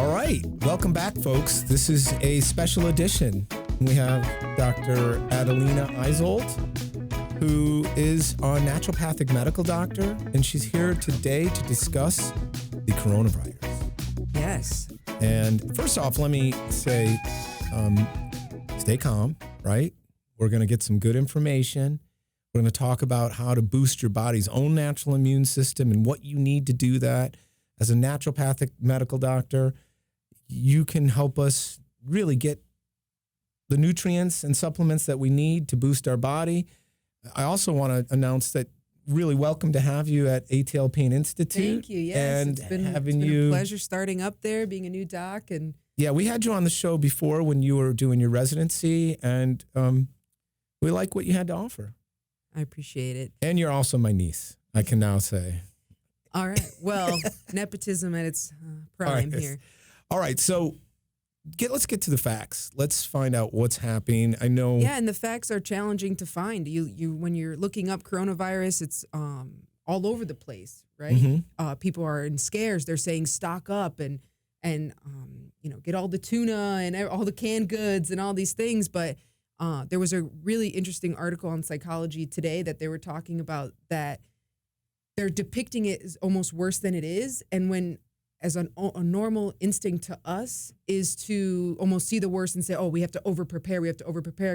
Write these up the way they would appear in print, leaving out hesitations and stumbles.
All right, welcome back, folks. This is a special edition. We have Dr. Adelina Isolt, who is our naturopathic medical doctor, and she's here today to discuss the coronavirus. Yes. And first off, let me say, stay calm, right? We're going to get some good information. We're going to talk about how to boost your body's own natural immune system and what you need to do that. As a naturopathic medical doctor, you can help us really get the nutrients and supplements that we need to boost our body. I also want to announce that really welcome to have you at ATL Pain Institute. Thank you. Yes, and it's been a pleasure starting up there, being a new doc. And yeah, we had you on the show before when you were doing your residency, and we like what you had to offer. I appreciate it. And you're also my niece, I can now say. All right. Well, nepotism at its prime here. All right. So let's get to the facts. Let's find out what's happening. I know. Yeah, and the facts are challenging to find. You when you're looking up coronavirus, it's all over the place, right? Mm-hmm. People are in scares. They're saying stock up and get all the tuna and all the canned goods and all these things. But there was a really interesting article on Psychology Today that they were talking about that they're depicting it as almost worse than it is. And when, as a normal instinct to us, is to almost see the worst and say, oh, we have to over-prepare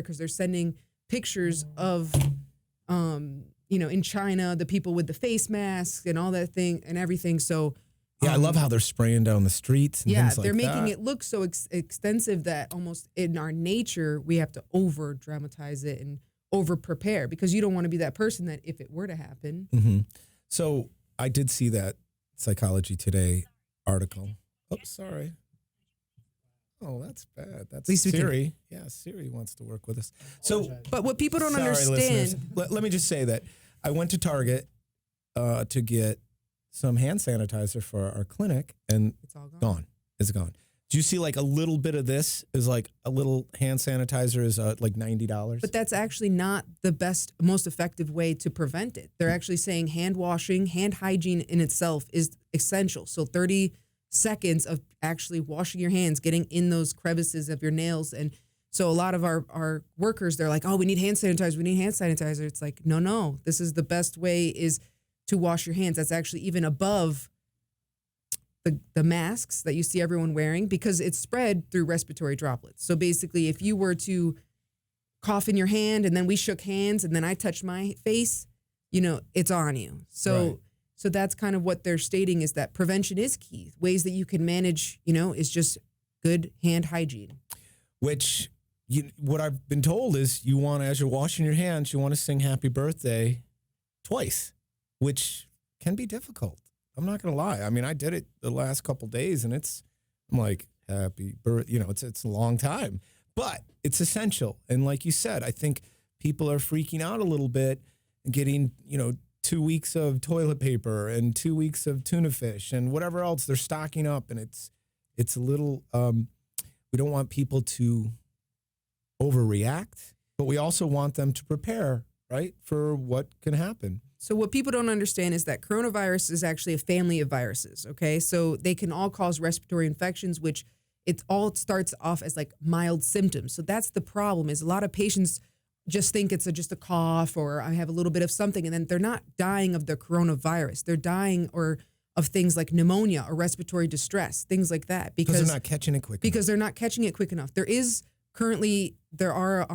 because they're sending pictures of, in China, the people with the face masks and all that thing and everything. So yeah, I love how they're spraying down the streets and things like that. They're making it look so extensive that almost in our nature, we have to over-dramatize it and over-prepare because you don't want to be that person that if it were to happen. Mm-hmm. So I did see that Psychology Today article. Oh, sorry. Oh, that's bad. That's Siri. Yeah, Siri wants to work with us. So, but what people don't understand. Listeners, let me just say that I went to Target to get some hand sanitizer for our clinic, and it's all gone. It's gone. Do you see like a little bit of this is like a little hand sanitizer is like $90? But that's actually not the best, most effective way to prevent it. They're actually saying hand washing, hand hygiene in itself is essential. So 30 seconds of actually washing your hands, getting in those crevices of your nails. And so a lot of our workers, they're like, oh, we need hand sanitizer. It's like, no, this is the best way is to wash your hands. That's actually even above the masks that you see everyone wearing because it's spread through respiratory droplets. So basically, if you were to cough in your hand and then we shook hands and then I touched my face, it's on you. So right. So that's kind of what they're stating is that prevention is key. Ways that you can manage, is just good hand hygiene. Which, what I've been told is you want, as you're washing your hands, you want to sing happy birthday twice, which can be difficult. I'm not going to lie. I mean, I did it the last couple days and I'm like, happy birthday, it's a long time, but it's essential. And like you said, I think people are freaking out a little bit and getting, 2 weeks of toilet paper and 2 weeks of tuna fish and whatever else they're stocking up. And it's a little, we don't want people to overreact, but we also want them to prepare, right, for what can happen. So what people don't understand is that coronavirus is actually a family of viruses, okay? So they can all cause respiratory infections, which it all starts off as like mild symptoms. So that's the problem is a lot of patients just think it's just a cough or I have a little bit of something, and then they're not dying of the coronavirus. They're dying of things like pneumonia or respiratory distress, things like that. Because they're not catching it quick enough. Because they're not catching it quick enough. There are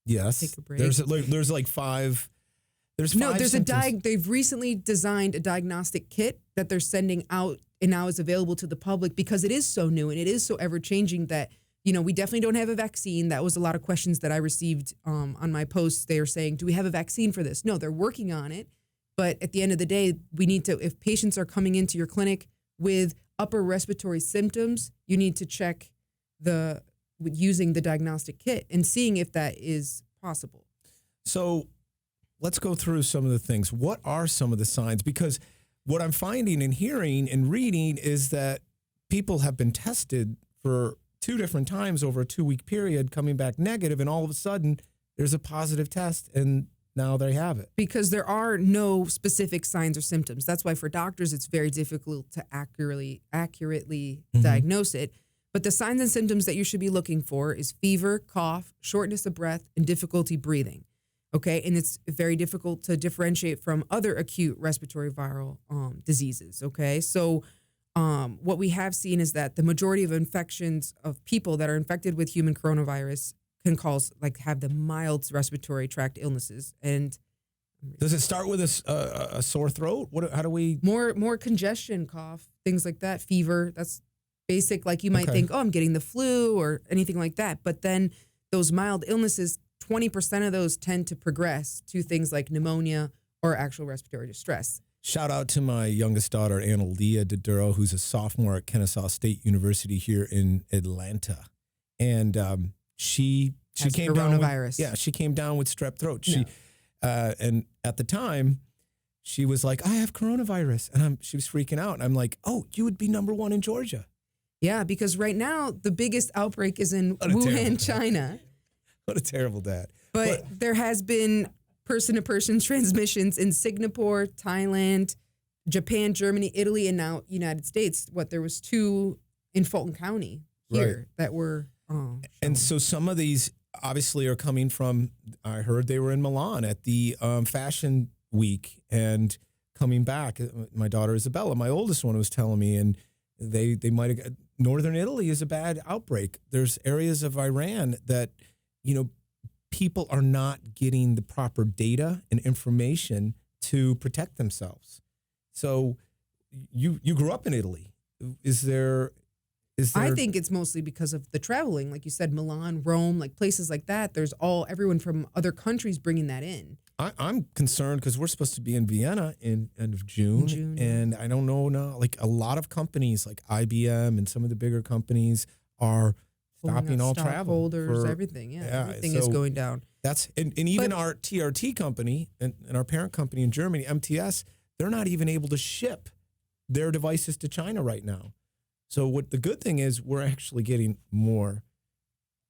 yes. Take a break. There's like five. There's symptoms. They've recently designed a diagnostic kit that they're sending out and now is available to the public because it is so new and it is so ever changing that, we definitely don't have a vaccine. That was a lot of questions that I received on my posts. They were saying, do we have a vaccine for this? No, they're working on it. But at the end of the day, we need to, if patients are coming into your clinic with upper respiratory symptoms, you need to check using the diagnostic kit and seeing if that is possible. So let's go through some of the things. What are some of the signs? Because what I'm finding and hearing and reading is that people have been tested for 2 different times over a 2-week period, coming back negative, and all of a sudden there's a positive test and now they have it. Because there are no specific signs or symptoms. That's why for doctors it's very difficult to accurately diagnose it. But the signs and symptoms that you should be looking for is fever, cough, shortness of breath, and difficulty breathing. Okay, and it's very difficult to differentiate from other acute respiratory viral diseases. Okay, so what we have seen is that the majority of infections of people that are infected with human coronavirus can have the mild respiratory tract illnesses. And does it start with a sore throat? How do we more congestion, cough, things like that, fever? That's basic. Like you might think, oh, I'm getting the flu or anything like that. But then those mild illnesses, 20% of those tend to progress to things like pneumonia or actual respiratory distress. Shout out to my youngest daughter, Analia Doduro, who's a sophomore at Kennesaw State University here in Atlanta. And she came coronavirus. down with, she came down with strep throat. And at the time, she was like, I have coronavirus. And she was freaking out. And I'm like, oh, you would be number one in Georgia. Yeah, because right now the biggest outbreak is in Wuhan, China. What a terrible dad. But there has been person-to-person transmissions in Singapore, Thailand, Japan, Germany, Italy, and now United States. There was 2 in Fulton County here that were and so some of these obviously are coming from, I heard they were in Milan at the fashion week and coming back. My daughter Isabella, my oldest one, was telling me, and they might have, northern Italy is a bad outbreak. There's areas of Iran that, people are not getting the proper data and information to protect themselves. So you grew up in Italy. Is there I think it's mostly because of the traveling, like you said, Milan, Rome, like places like that. There's everyone from other countries bringing that in. I'm concerned because we're supposed to be in Vienna in end of June, and I don't know now. Like a lot of companies, like IBM and some of the bigger companies, are stopping all travel. Holders, everything, everything is going down. And even our TRT company and our parent company in Germany, MTS, they're not even able to ship their devices to China right now. So what the good thing is, we're actually getting more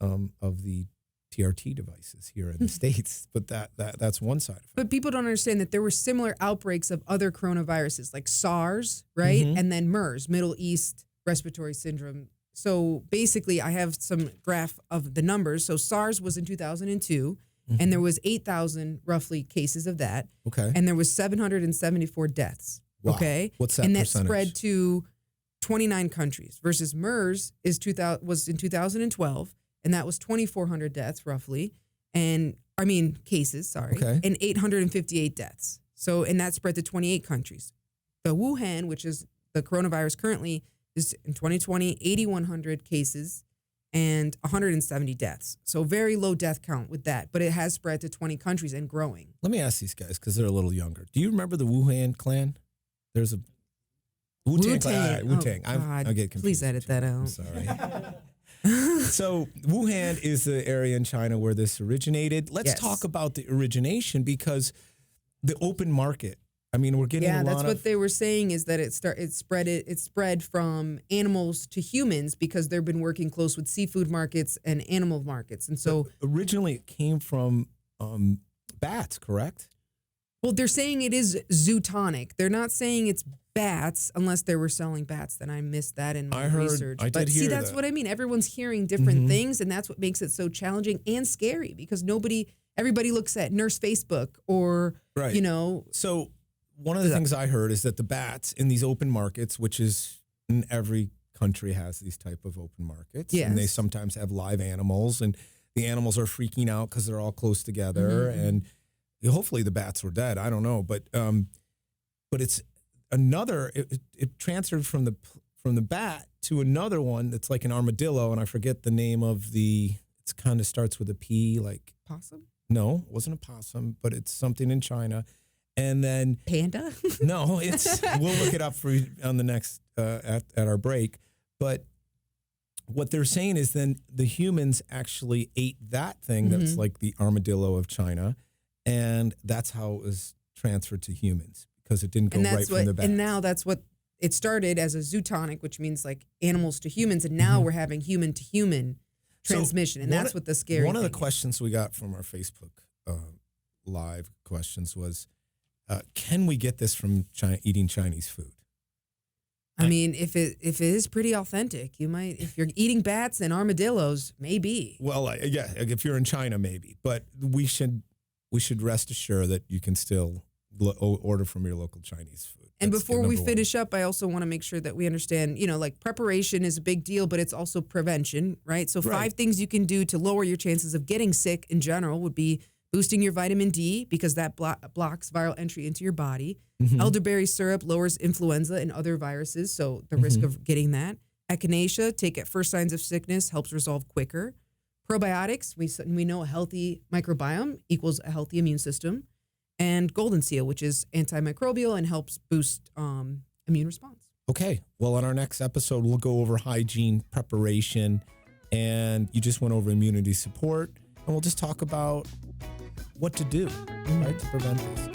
of the TRT devices here in the States, but that's one side of it. But people don't understand that there were similar outbreaks of other coronaviruses, like SARS, right? Mm-hmm. And then MERS, Middle East Respiratory Syndrome. So basically, I have some graph of the numbers. So SARS was in 2002, and there was 8,000 roughly cases of that. Okay. And there was 774 deaths. Wow. Okay. What's that and percentage? And that spread to 29 countries versus MERS was in 2012, and that was 2,400 deaths roughly, cases, sorry, and 858 deaths. So, and that spread to 28 countries. The Wuhan, which is the coronavirus currently, is in 2020, 8,100 cases and 170 deaths. So very low death count with that, but it has spread to 20 countries and growing. Let me ask these guys, because they're a little younger. Do you remember the Wuhan clan? There's a Wu-Tang. Wu-Tang. I get confused. Please edit that out. I'm sorry. So Wuhan is the area in China where this originated. Let's talk about the origination, because the open market. I mean, we're getting a lot that's what they were saying, is that it spread from animals to humans because they've been working close with seafood markets and animal markets, and so originally it came from bats, correct? Well, they're saying it is zootonic. They're not saying it's bats, unless they were selling bats. Then I missed that in my research. But see, that's what I mean. Everyone's hearing different things, and that's what makes it so challenging and scary, because everybody looks at Nurse Facebook or, So one of the things I heard is that the bats in these open markets, which is in every country has these type of open markets, and they sometimes have live animals, and the animals are freaking out because they're all close together, and hopefully the bats were dead. I don't know, but it's another. It transferred from the bat to another one that's like an armadillo, and I forget the name of the. It kind of starts with a P, like possum. No, it wasn't a possum, but it's something in China, and then panda. No, we'll look it up for you on the next at our break, but. What they're saying is then the humans actually ate that thing that's like the armadillo of China, and that's how it was transferred to humans, because it didn't go right from the bats. And now that's what it started as a zootonic, which means like animals to humans, and now we're having human to human transmission, and that's what the scary. One of the questions we got from our Facebook live questions was, can we get this from eating Chinese food? I mean, if it is pretty authentic, you might. If you're eating bats and armadillos, maybe. Well, yeah, if you're in China, maybe. But we should rest assured that you can still order from your local Chinese food. And That's before the we number finish up, I also want to make sure that we understand, like preparation is a big deal, but it's also prevention, right? So 5 things you can do to lower your chances of getting sick in general would be boosting your vitamin D because that blocks viral entry into your body. Mm-hmm. Elderberry syrup lowers influenza and other viruses, so the risk of getting that. Echinacea, take at first signs of sickness, helps resolve quicker. Probiotics, we know a healthy microbiome equals a healthy immune system. And golden seal, which is antimicrobial and helps boost immune response. Okay. Well, on our next episode, we'll go over hygiene, preparation, and you just went over immunity support. And we'll just talk about what to do, right, to prevent this.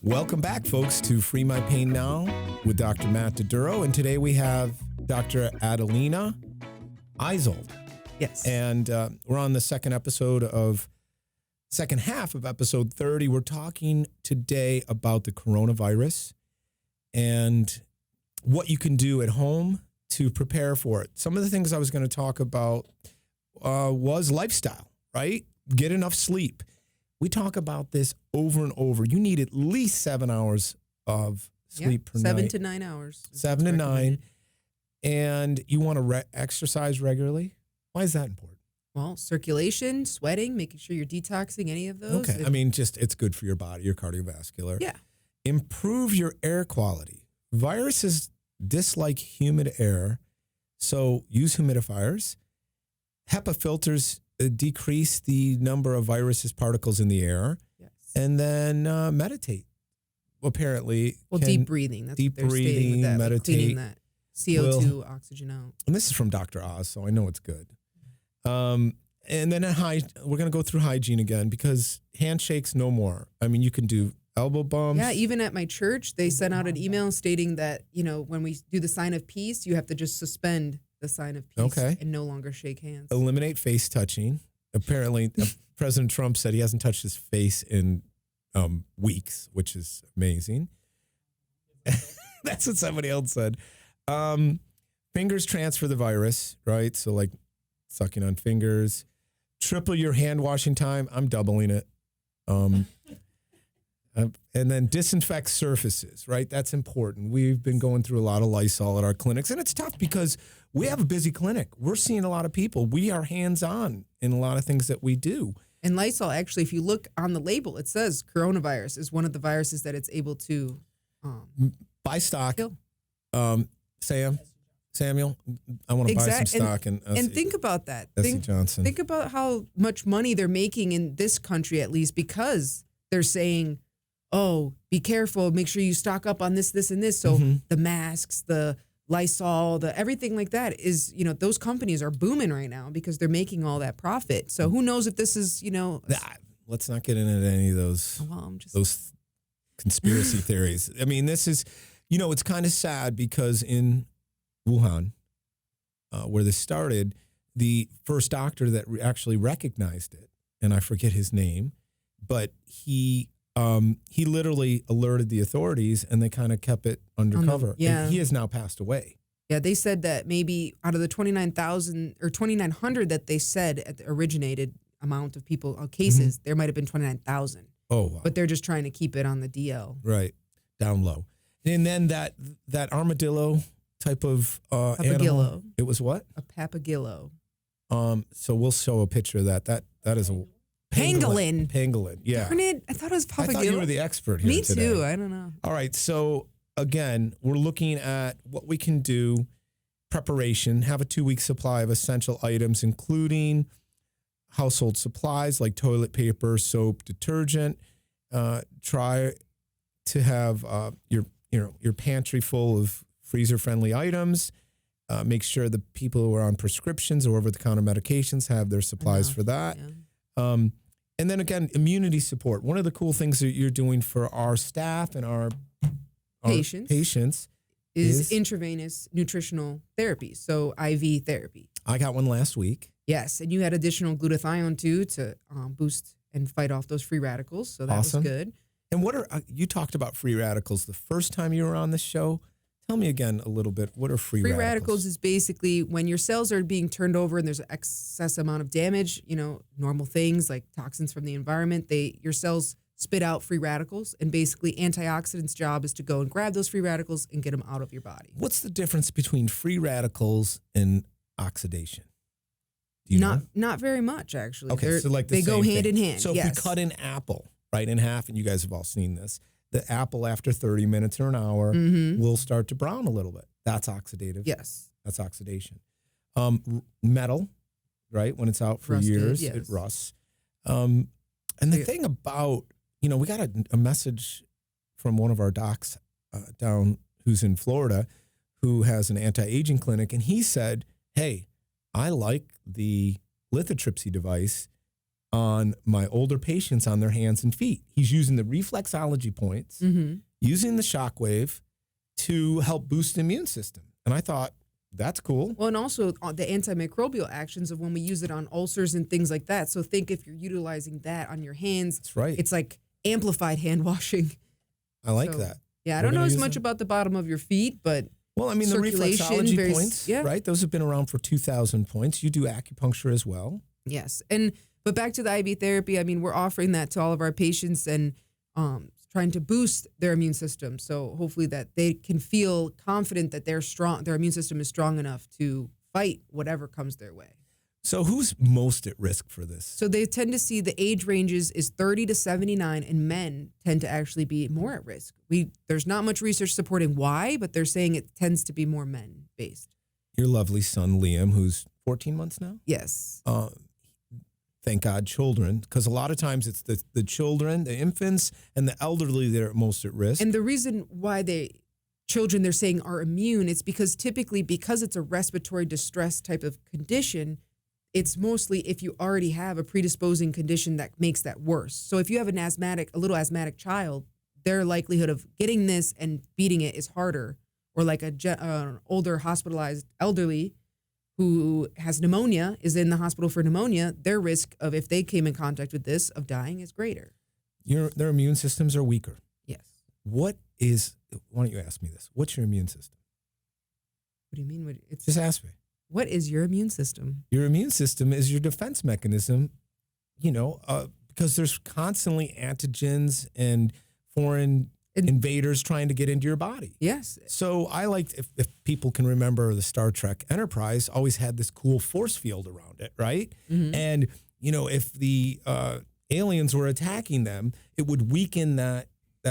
Welcome back, folks, to Free My Pain Now with Dr. Matt Doduro. And today we have Dr. Adelina Isold. Yes. And we're on the second half of episode 30. We're talking today about the coronavirus and what you can do at home to prepare for it. Some of the things I was going to talk about was lifestyle, right? Get enough sleep. We talk about this over and over. You need at least 7 hours of sleep per night. 7 to 9 hours. 7 to 9. And you want to exercise regularly. Why is that important? Well, circulation, sweating, making sure you're detoxing any of those. Okay. I mean, it's good for your body, your cardiovascular. Yeah. Improve your air quality. Viruses dislike humid air, so use humidifiers. HEPA filters decrease the number of viruses particles in the air. Yes. And then meditate. Apparently. Well, deep breathing. That's deep what they're stating breathing, with that, like meditate. cleaning that CO2 oxygen out. And this is from Dr. Oz, so I know it's good. And then we're going to go through hygiene again because handshakes no more. I mean, you can do elbow bumps. Yeah, even at my church, they sent out an email stating that, when we do the sign of peace, you have to just suspend the sign of peace and no longer shake hands. Eliminate face touching. Apparently, President Trump said he hasn't touched his face in weeks, which is amazing. That's what somebody else said. Fingers transfer the virus, right? So like sucking on fingers. Triple your hand washing time. I'm doubling it. And then disinfect surfaces, right? That's important. We've been going through a lot of Lysol at our clinics, and it's tough because we have a busy clinic. We're seeing a lot of people. We are hands-on in a lot of things that we do. And Lysol, actually, if you look on the label, it says coronavirus is one of the viruses that it's able to buy stock. kill. Samuel, I want to buy some stock. And think about that. Essie Johnson. Think about how much money they're making in this country, at least, because they're saying, oh, be careful, make sure you stock up on this, this, and this. So the masks, the Lysol, the everything like that is, those companies are booming right now because they're making all that profit. So who knows if this is, let's not get into any of those those conspiracy theories. I mean, this is, it's kind of sad because in Wuhan, where this started, the first doctor that actually recognized it, and I forget his name, but he literally alerted the authorities and they kind of kept it undercover. And he has now passed away. Yeah, they said that maybe out of the 29,000 or 2,900 that they said at the originated amount of people cases, there might have been 29,000. Oh, wow. But they're just trying to keep it on the DL. Right, down low. And then that armadillo type of animal. It was what? A papagillo. So we'll show a picture of that. That is a pangolin. Pangolin, yeah. Darn it, I thought it was papagillo. I thought you were the expert here Me today. too, I don't know. All right, so again, we're looking at what we can do, preparation, have a 2-week supply of essential items, including household supplies like toilet paper, soap, detergent. Try to have your pantry full of freezer-friendly items. Make sure the people who are on prescriptions or over-the-counter medications have their supplies for that. Yeah. And then again, immunity support. One of the cool things that you're doing for our staff and our patients is intravenous nutritional therapy, so IV therapy. I got one last week. Yes, and you had additional glutathione too to boost and fight off those free radicals, so that Awesome. was good. And what are you talked about free radicals the first time you were on this show? Tell me again a little bit. What are free radicals? Free radicals is basically when your cells are being turned over and there's an excess amount of damage, normal things like toxins from the environment, your cells spit out free radicals, and basically antioxidants' job is to go and grab those free radicals and get them out of your body. What's the difference between free radicals and oxidation? Do you know? Not very much, actually. Okay, so like they go hand in hand. So if we cut an apple right in half, and you guys have all seen this, the apple after 30 minutes or an hour will start to brown a little bit. That's oxidative. Yes. That's oxidation. Metal, right? When it's out for Rusted, years, yes. it rusts. And the thing about, we got a message from one of our docs down who's in Florida who has an anti-aging clinic. And he said, hey, I like the lithotripsy device on my older patients on their hands and feet. He's using the reflexology points, using the shockwave to help boost the immune system. And I thought, that's cool. Well, and also the antimicrobial actions of when we use it on ulcers and things like that. So think if you're utilizing that on your hands, That's right. It's like amplified hand washing. I like that. Yeah, I We're don't know gonna as use much them. about the bottom of your feet, but Well, I mean, the circulation, reflexology points, yeah. right? Those have been around for 2,000 points. You do acupuncture as well. yes. But back to the IV therapy, I mean, we're offering that to all of our patients and trying to boost their immune system. So hopefully that they can feel confident that they're strong, their immune system is strong enough to fight whatever comes their way. So who's most at risk for this? So they tend to see the age ranges is 30 to 79, and men tend to actually be more at risk. There's not much research supporting why, but they're saying it tends to be more men based. Your lovely son, Liam, who's 14 months now? Yes. Thank God, children, because a lot of times it's the children, the infants, and the elderly that are most at risk. And the reason why children they're saying are immune, it's because typically because it's a respiratory distress type of condition, it's mostly if you already have a predisposing condition that makes that worse. So if you have a little asthmatic child, their likelihood of getting this and beating it is harder. Or like an older hospitalized elderly who has pneumonia, is in the hospital for pneumonia, their risk of, if they came in contact with this, of dying is greater. Their immune systems are weaker. Yes. Why don't you ask me this? What's your immune system? What do you mean? Just ask me. What is your immune system? Your immune system is your defense mechanism, because there's constantly antigens and foreign invaders trying to get into your body. Yes. So I liked, if people can remember, the Star Trek Enterprise always had this cool force field around it, right? Mm-hmm. And, if the aliens were attacking them, it would weaken that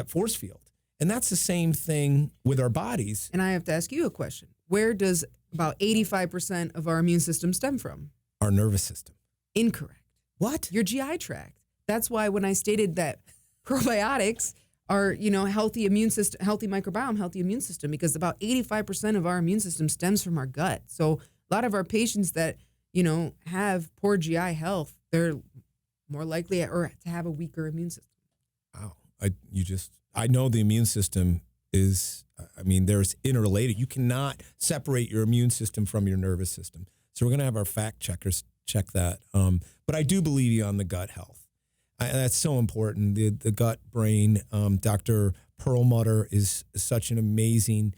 force field. And that's the same thing with our bodies. And I have to ask you a question. Where does about 85% of our immune system stem from? Our nervous system. Incorrect. What? Your GI tract. That's why when I stated that probiotics are, healthy immune system, healthy microbiome, healthy immune system, because about 85% of our immune system stems from our gut. So a lot of our patients that, have poor GI health, they're more likely to have a weaker immune system. Wow. I know the immune system is, there's interrelated. You cannot separate your immune system from your nervous system. So we're going to have our fact checkers check that. But I do believe you on the gut health. That's so important. The gut brain. Dr. Perlmutter is such an amazing,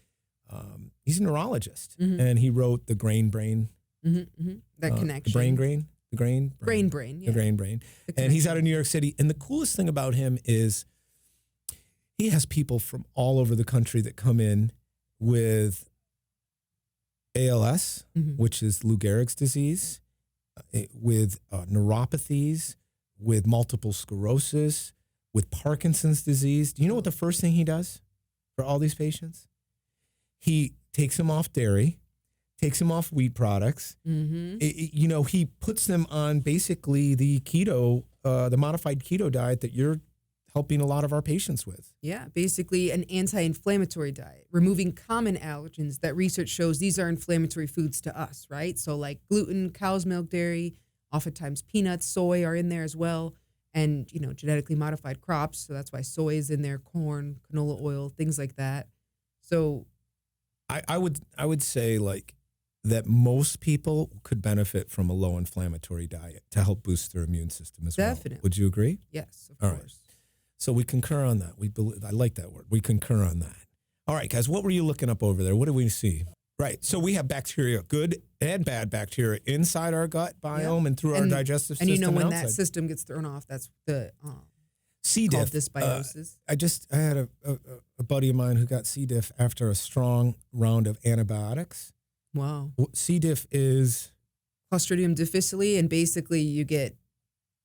he's a neurologist, and he wrote The Grain Brain. That connection. The grain brain. And he's out of New York City. And the coolest thing about him is he has people from all over the country that come in with ALS, which is Lou Gehrig's disease, with neuropathies, with multiple sclerosis, with Parkinson's disease. Do you know what the first thing he does for all these patients? He takes them off dairy, takes them off wheat products. He puts them on basically the keto, the modified keto diet that you're helping a lot of our patients with. Yeah, basically an anti-inflammatory diet, removing common allergens that research shows these are inflammatory foods to us, right? So like gluten, cow's milk, dairy, oftentimes peanuts, soy are in there as well. and genetically modified crops. So that's why soy is in there, corn, canola oil, things like that. So I would say like that most people could benefit from a low inflammatory diet to help boost their immune system as well. Definitely. Would you agree? yes, of All right. course. So we concur on that. I like that word. We concur on that. All right, guys, what were you looking up over there? What did we see? Right. So we have bacteria, good and bad bacteria inside our gut biome and through our digestive system. And when outside. that system gets thrown off, that's the C. called diff. dysbiosis. I had a buddy of mine who got C. diff after a strong round of antibiotics. Wow. C. diff is Clostridium difficile, and basically you get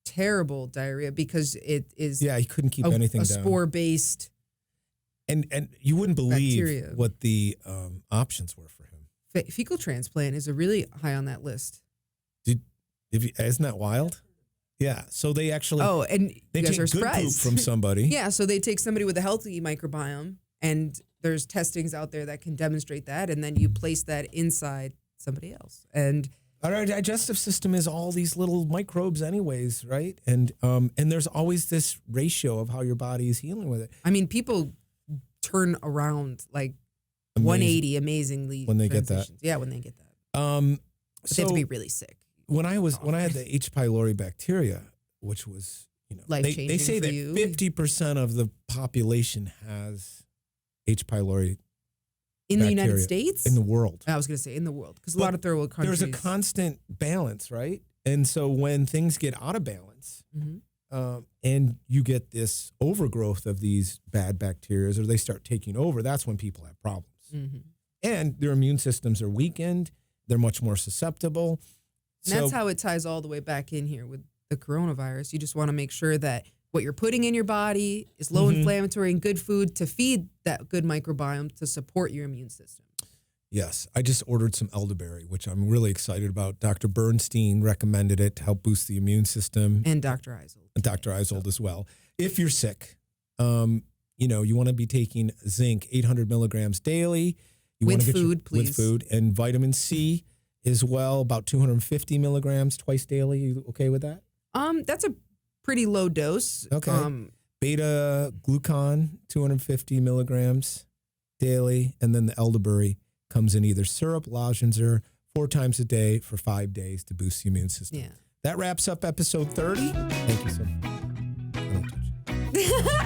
terrible diarrhea because it is he couldn't keep anything a down. spore-based And you wouldn't believe bacteria. what the options were for him. fecal transplant is a really high on that list. Isn't that wild? Yeah. So they actually And they you guys take are good poop surprised. from somebody. Yeah, so they take somebody with a healthy microbiome, and there's testings out there that can demonstrate that, and then you place that inside somebody else. And Our digestive system is all these little microbes, anyways, right? And there's always this ratio of how your body is healing with it. I mean, people turn around like 180 amazingly When they get that. transitions. Yeah, when they get that. But they So have to be really sick. when I had the H. pylori bacteria, which was they Life-changing say for that you. 50% of the population has H. pylori In the United bacteria States? in the world. I was going to say in the world, because a But lot of third world countries. There's a constant balance, right? And so when things get out of balance, Mhm. and you get this overgrowth of these bad bacteria, or they start taking over, that's when people have problems. Mhm. And their immune systems are weakened. They're much more susceptible. And that's how it ties all the way back in here with the coronavirus. You just want to make sure that what you're putting in your body is low inflammatory and good food to feed that good microbiome to support your immune system. Yes, I just ordered some elderberry, which I'm really excited about. Dr. Bernstein recommended it to help boost the immune system. And Dr. Isold. And Dr. Isold as well. If you're sick, you want to be taking zinc, 800 milligrams daily. You With want to get food, with please. food, and vitamin C as well, about 250 milligrams twice daily. You okay with that? That's a pretty low dose. Okay. Beta glucan, 250 milligrams daily, and then the elderberry comes in either syrup, lozenge, or 4 times a day for 5 days to boost the immune system. Yeah. That wraps up episode 30. Thank you so much. I don't touch it.